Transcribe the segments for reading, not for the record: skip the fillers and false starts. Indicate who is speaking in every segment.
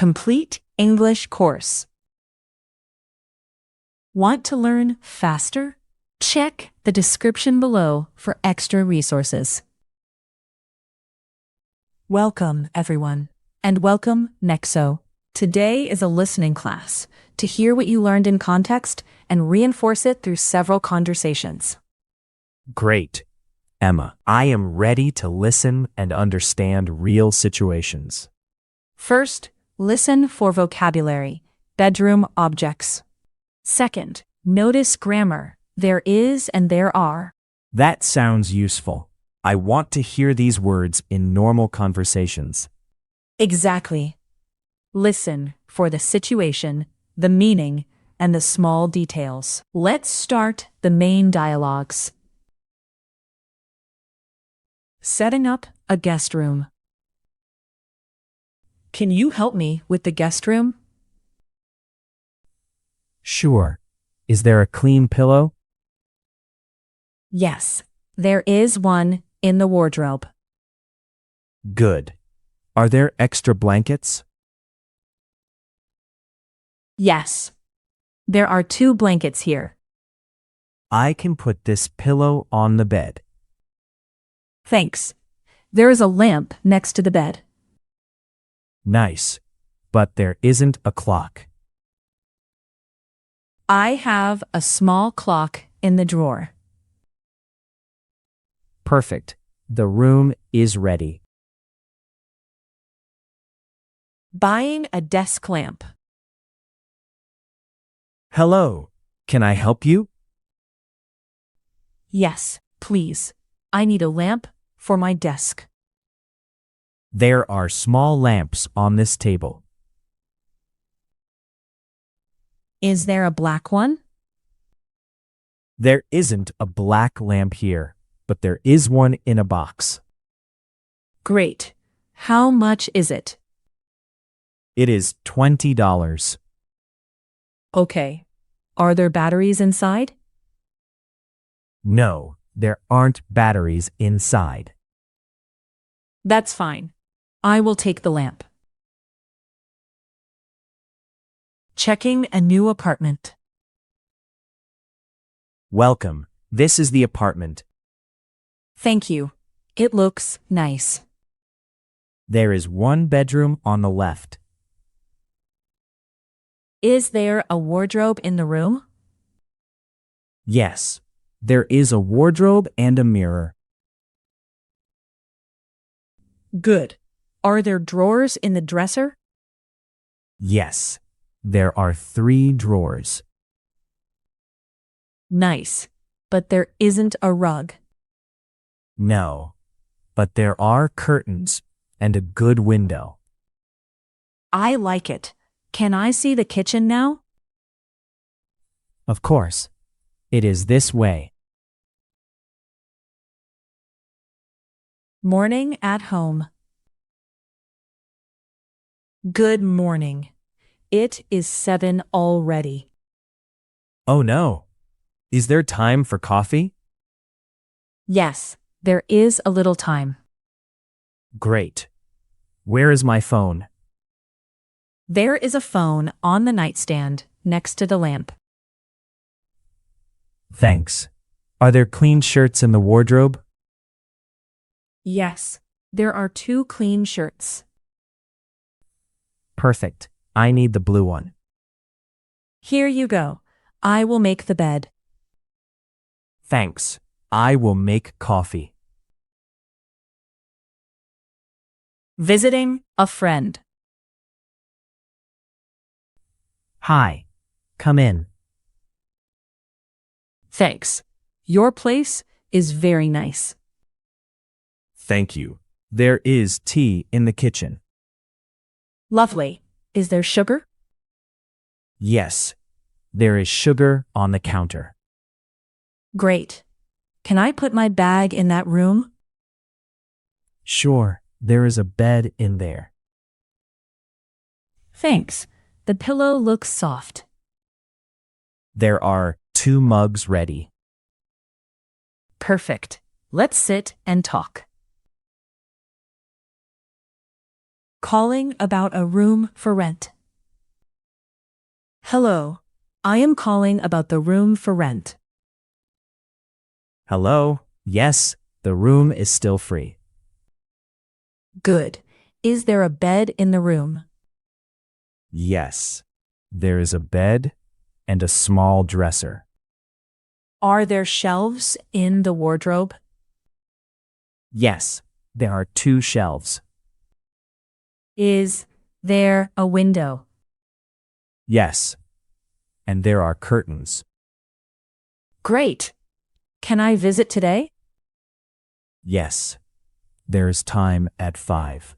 Speaker 1: complete English course. Want to learn faster? Check the description below for extra resources. Welcome, everyone, and welcome, Nexo. Today is a listening class to hear what you learned in context and reinforce it through several conversations.
Speaker 2: Great. Emma, I am ready to listen and understand real situations.
Speaker 1: First, listen for vocabulary, bedroom objects. Second, notice grammar, there is and there are.
Speaker 2: That sounds useful. I want to hear these words in normal conversations.
Speaker 1: Exactly. Listen for the situation, the meaning, and the small details. Let's start the main dialogues. Setting up a guest room. Can you help me with the guest room?
Speaker 2: Sure. Is there a clean pillow?
Speaker 1: Yes, there is one in the wardrobe.
Speaker 2: Good. Are there extra blankets?
Speaker 1: Yes. There are 2 blankets here.
Speaker 2: I can put this pillow on the bed.
Speaker 1: Thanks. There is a lamp next to the bed.
Speaker 2: Nice. But there isn't a clock.
Speaker 1: I have a small clock in the drawer.
Speaker 2: Perfect. The room is ready.
Speaker 1: Buying a desk lamp.
Speaker 2: Hello. Can I help you?
Speaker 1: Yes, please. I need a lamp for my desk.
Speaker 2: There are small lamps on this table.
Speaker 1: Is there a black one?
Speaker 2: There isn't a black lamp here, but there is one in a box.
Speaker 1: Great. How much is it?
Speaker 2: It is $20.
Speaker 1: Okay. Are there batteries inside?
Speaker 2: No, there aren't batteries inside.
Speaker 1: That's fine. I will take the lamp. Checking a new apartment.
Speaker 2: Welcome. This is the apartment.
Speaker 1: Thank you. It looks nice.
Speaker 2: There is one bedroom on the left.
Speaker 1: Is there a wardrobe in the room?
Speaker 2: Yes, there is a wardrobe and a mirror.
Speaker 1: Good. Are there drawers in the dresser?
Speaker 2: Yes, there are 3 drawers.
Speaker 1: Nice. But there isn't a rug.
Speaker 2: No, but there are curtains and a good window.
Speaker 1: I like it. Can I see the kitchen now?
Speaker 2: Of course. It is this way.
Speaker 1: Morning at home. Good morning. It is 7 already.
Speaker 2: Oh no. Is there time for coffee?
Speaker 1: Yes, there is a little time.
Speaker 2: Great. Where is my phone?
Speaker 1: There is a phone on the nightstand next to the lamp.
Speaker 2: Thanks. Are there clean shirts in the wardrobe?
Speaker 1: Yes, there are 2 clean shirts.
Speaker 2: Perfect. I need the blue one.
Speaker 1: Here you go. I will make the bed.
Speaker 2: Thanks. I will make coffee.
Speaker 1: Visiting a friend.
Speaker 2: Hi. Come in.
Speaker 1: Thanks. Your place is very nice.
Speaker 2: Thank you. There is tea in the kitchen.
Speaker 1: Lovely. Is there sugar?
Speaker 2: Yes. There is sugar on the counter.
Speaker 1: Great. Can I put my bag in that room?
Speaker 2: Sure. There is a bed in there.
Speaker 1: Thanks. The pillow looks soft.
Speaker 2: There are 2 mugs ready.
Speaker 1: Perfect. Let's sit and talk. Calling about a room for rent. Hello, I am calling about the room for rent.
Speaker 2: Hello? Yes, the room is still free.
Speaker 1: Good. Is there a bed in the room?
Speaker 2: Yes, there is a bed and a small dresser.
Speaker 1: Are there shelves in the wardrobe?
Speaker 2: Yes, there are 2 shelves.
Speaker 1: Is there a window?
Speaker 2: Yes, and there are curtains.
Speaker 1: Great. Can I visit today?
Speaker 2: Yes, there is time at 5.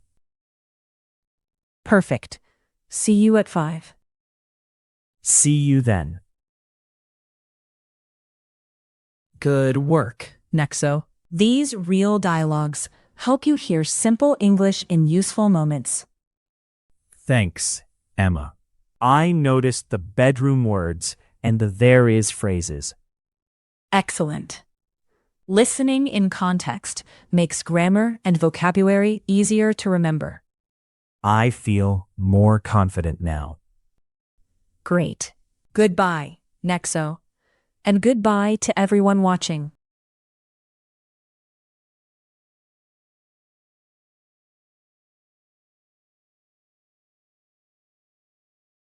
Speaker 1: Perfect. See you at 5.
Speaker 2: See you then.
Speaker 1: Good work, Nexo. These real dialogues help you hear simple English in useful moments.
Speaker 2: Thanks, Emma. I noticed the bedroom words and the there is phrases.
Speaker 1: Excellent. Listening in context makes grammar and vocabulary easier to remember.
Speaker 2: I feel more confident now.
Speaker 1: Great. Goodbye, Nexo. And goodbye to everyone watching.